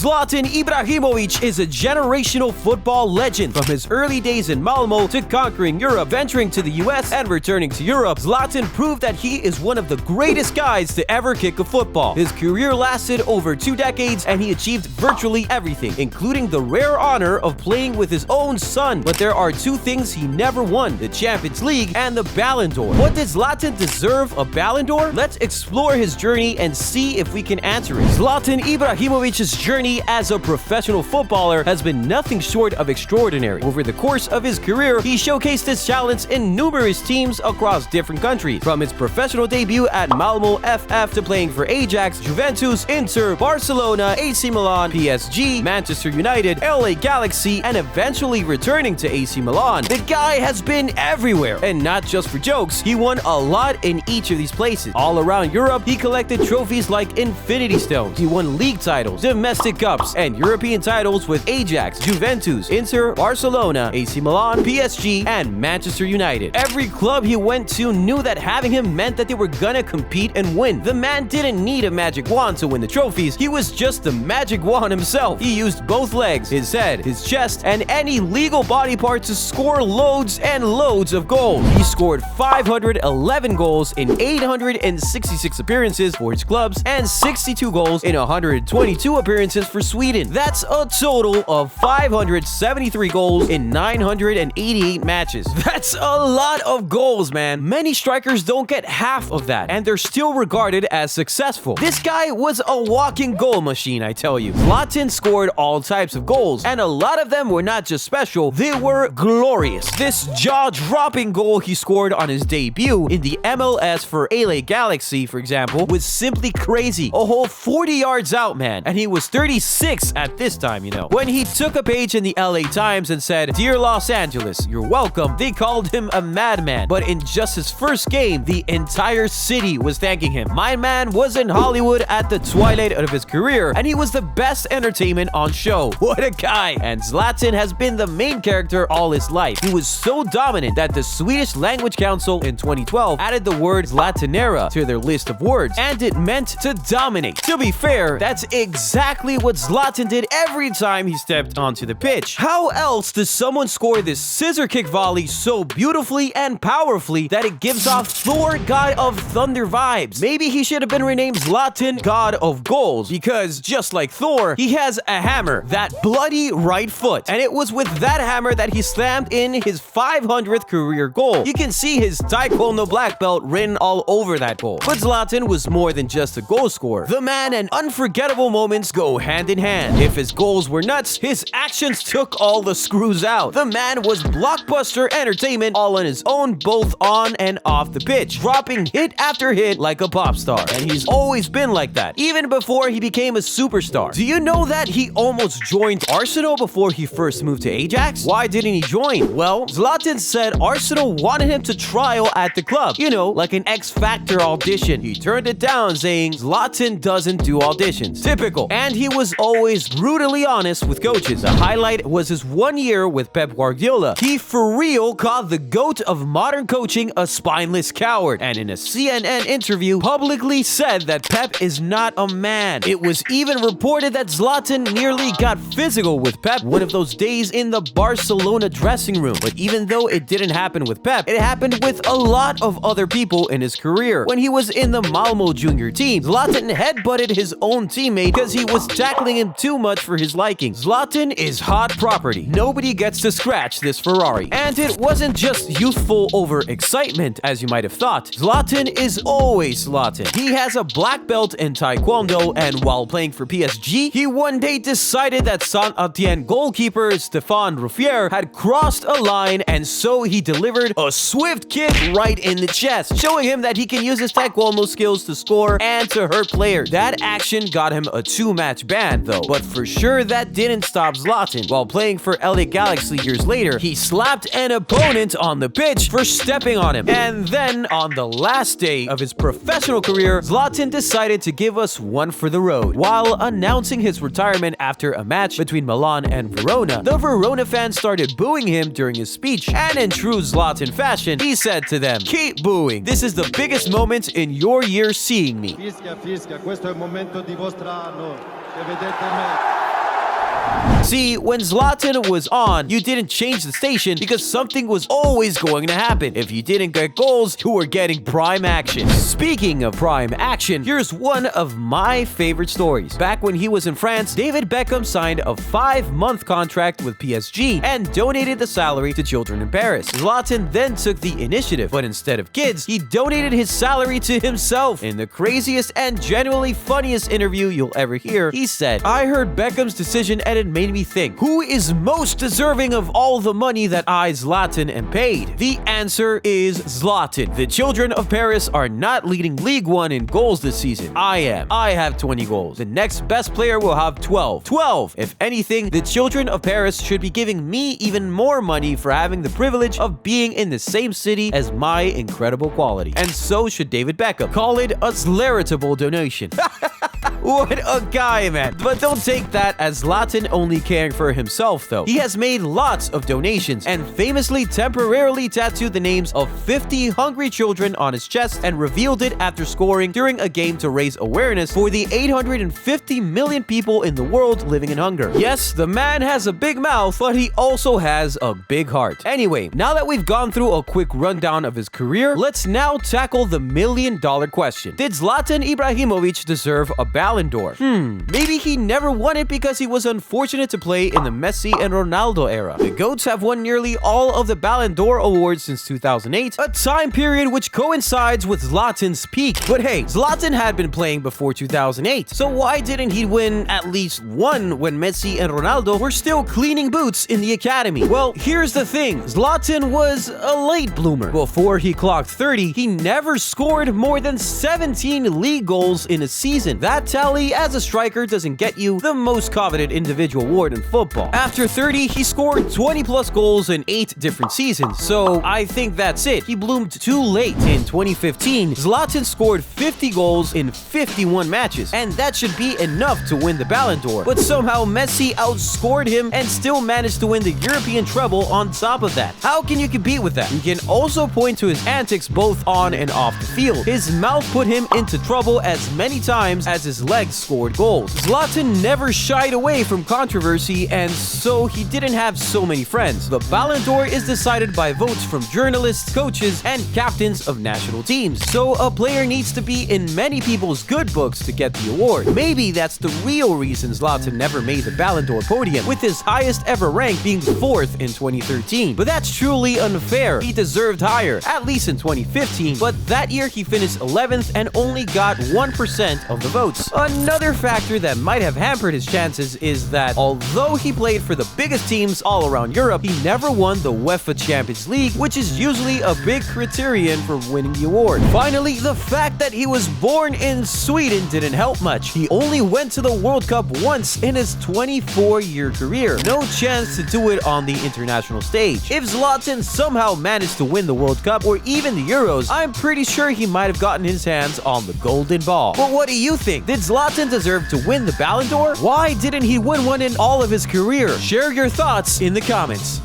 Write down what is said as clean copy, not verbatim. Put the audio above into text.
Zlatan Ibrahimović is a generational football legend. From his early days in Malmo to conquering Europe, venturing to the US and returning to Europe, Zlatan proved that he is one of the greatest guys to ever kick a football. His career lasted over 2 decades and he achieved virtually everything, including the rare honor of playing with his own son. But there are 2 things he never won: the Champions League and the Ballon d'Or. What did Zlatan deserve a Ballon d'Or? Let's explore his journey and see if we can answer it. Zlatan Ibrahimovic's journey as a professional footballer has been nothing short of extraordinary. Over the course of his career, he showcased his talents in numerous teams across different countries. From his professional debut at Malmo FF to playing for Ajax, Juventus, Inter, Barcelona, AC Milan, PSG, Manchester United, LA Galaxy, and eventually returning to AC Milan, the guy has been everywhere. And not just for jokes, he won a lot in each of these places. All around Europe, he collected trophies like Infinity Stones. He won league titles, domestic cups, and European titles with Ajax, Juventus, Inter, Barcelona, AC Milan, PSG, and Manchester United. Every club he went to knew that having him meant that they were gonna compete and win. The man didn't need a magic wand to win the trophies. He was just the magic wand himself. He used both legs, his head, his chest, and any legal body part to score loads and loads of goals. He scored 511 goals in 866 appearances for his clubs and 62 goals in 122 appearances for Sweden. That's a total of 573 goals in 988 matches. That's a lot of goals, man. Many strikers don't get half of that, and they're still regarded as successful. This guy was a walking goal machine, I tell you. Zlatan scored all types of goals, and a lot of them were not just special, they were glorious. This jaw-dropping goal he scored on his debut in the MLS for LA Galaxy, for example, was simply crazy. A whole 40 yards out, man. And he was 36 at this time, you know. When he took a page in the LA Times and said, "Dear Los Angeles, you're welcome," they called him a madman. But in just his first game, the entire city was thanking him. My man was in Hollywood at the twilight of his career, and he was the best entertainment on show. What a guy! And Zlatan has been the main character all his life. He was so dominant that the Swedish Language Council in 2012 added the word Zlatanera to their list of words, and it meant to dominate. To be fair, that's exactly what Zlatan did every time he stepped onto the pitch. How else does someone score this scissor kick volley so beautifully and powerfully that it gives off Thor, God of Thunder vibes? Maybe he should have been renamed Zlatan, God of Goals, because just like Thor, he has a hammer, that bloody right foot, and it was with that hammer that he slammed in his 500th career goal. You can see his Taekwondo black belt written all over that goal. But Zlatan was more than just a goal scorer. The man and unforgettable moments go hand in hand. If his goals were nuts, his actions took all the screws out. The man was blockbuster entertainment all on his own, both on and off the pitch, dropping hit after hit like a pop star. And he's always been like that, even before he became a superstar. Do you know that he almost joined Arsenal before he first moved to Ajax? Why didn't he join? Well, Zlatan said Arsenal wanted him to trial at the club. You know, like an X Factor audition. He turned it down, saying Zlatan doesn't do auditions. Typical. And he was always brutally honest with coaches. The highlight was his 1 year with Pep Guardiola. He for real called the GOAT of modern coaching a spineless coward, and in a CNN interview publicly said that Pep is not a man. It was even reported that Zlatan nearly got physical with Pep one of those days in the Barcelona dressing room. But even though it didn't happen with Pep, it happened with a lot of other people in his career. When he was in the Malmo junior team, Zlatan headbutted his own teammate because he was tackling him too much for his liking. Zlatan is hot property. Nobody gets to scratch this Ferrari. And it wasn't just youthful overexcitement, as you might have thought. Zlatan is always Zlatan. He has a black belt in Taekwondo, and while playing for PSG, he one day decided that Saint-Étienne goalkeeper Stéphane Ruffier had crossed a line, and so he delivered a swift kick right in the chest, showing him that he can use his Taekwondo skills to score and to hurt players. That action got him a 2-match ban, though. But for sure, that didn't stop Zlatan. While playing for LA Galaxy years later, he slapped an opponent on the pitch for stepping on him. And then, on the last day of his professional career, Zlatan decided to give us one for the road. While announcing his retirement after a match between Milan and Verona, the Verona fans started booing him during his speech, and in true Zlatan fashion, he said to them, "Keep booing. This is the biggest moment in your year seeing me." Fischia, questo è il momento di vostro anno che vedete me. See, when Zlatan was on, you didn't change the station because something was always going to happen. If you didn't get goals, you were getting prime action. Speaking of prime action, here's one of my favorite stories. Back when he was in France, David Beckham signed a 5-month contract with PSG and donated the salary to children in Paris. Zlatan then took the initiative, but instead of kids, he donated his salary to himself. In the craziest and genuinely funniest interview you'll ever hear, he said, "I heard Beckham's decision and it made me think, who is most deserving of all the money that I, Zlatan, am paid? The answer is Zlatan. The children of Paris are not leading League One in goals this season. I am. I have 20 goals. The next best player will have 12. 12! If anything, the children of Paris should be giving me even more money for having the privilege of being in the same city as my incredible quality. And so should David Beckham. Call it a charitable donation." What a guy, man. But don't take that as Zlatan only caring for himself, though. He has made lots of donations and famously temporarily tattooed the names of 50 hungry children on his chest and revealed it after scoring during a game to raise awareness for the 850 million people in the world living in hunger. Yes, the man has a big mouth, but he also has a big heart. Anyway, now that we've gone through a quick rundown of his career, let's now tackle the million-dollar question. Did Zlatan Ibrahimović deserve a Ballon d'Or? Maybe he never won it because he was unfortunate to play in the Messi and Ronaldo era. The GOATs have won nearly all of the Ballon d'Or awards since 2008, a time period which coincides with Zlatan's peak. But hey, Zlatan had been playing before 2008, so why didn't he win at least one when Messi and Ronaldo were still cleaning boots in the academy? Well, here's the thing. Zlatan was a late bloomer. Before he clocked 30, he never scored more than 17 league goals in a season. That tally as a striker doesn't get you the most coveted individual award in football. After 30, he scored 20 plus goals in 8 different seasons, so I think that's it. He bloomed too late. In 2015, Zlatan scored 50 goals in 51 matches, and that should be enough to win the Ballon d'Or. But somehow Messi outscored him and still managed to win the European treble on top of that. How can you compete with that? You can also point to his antics both on and off the field. His mouth put him into trouble as many times as his legs scored goals. Zlatan never shied away from controversy, and so he didn't have so many friends. The Ballon d'Or is decided by votes from journalists, coaches, and captains of national teams. So a player needs to be in many people's good books to get the award. Maybe that's the real reason Zlatan never made the Ballon d'Or podium, with his highest ever rank being 4th in 2013. But that's truly unfair. He deserved higher, at least in 2015, but that year he finished 11th and only got 1% of the votes. Another factor that might have hampered his chances is that although he played for the biggest teams all around Europe, he never won the UEFA Champions League, which is usually a big criterion for winning the award. Finally, the fact that he was born in Sweden didn't help much. He only went to the World Cup once in his 24-year career. No chance to do it on the international stage. If Zlatan somehow managed to win the World Cup or even the Euros, I'm pretty sure he might have gotten his hands on the golden ball. But what do you think? Did Zlatan deserve to win the Ballon d'Or? Why didn't he win one in all of his career? Share your thoughts in the comments.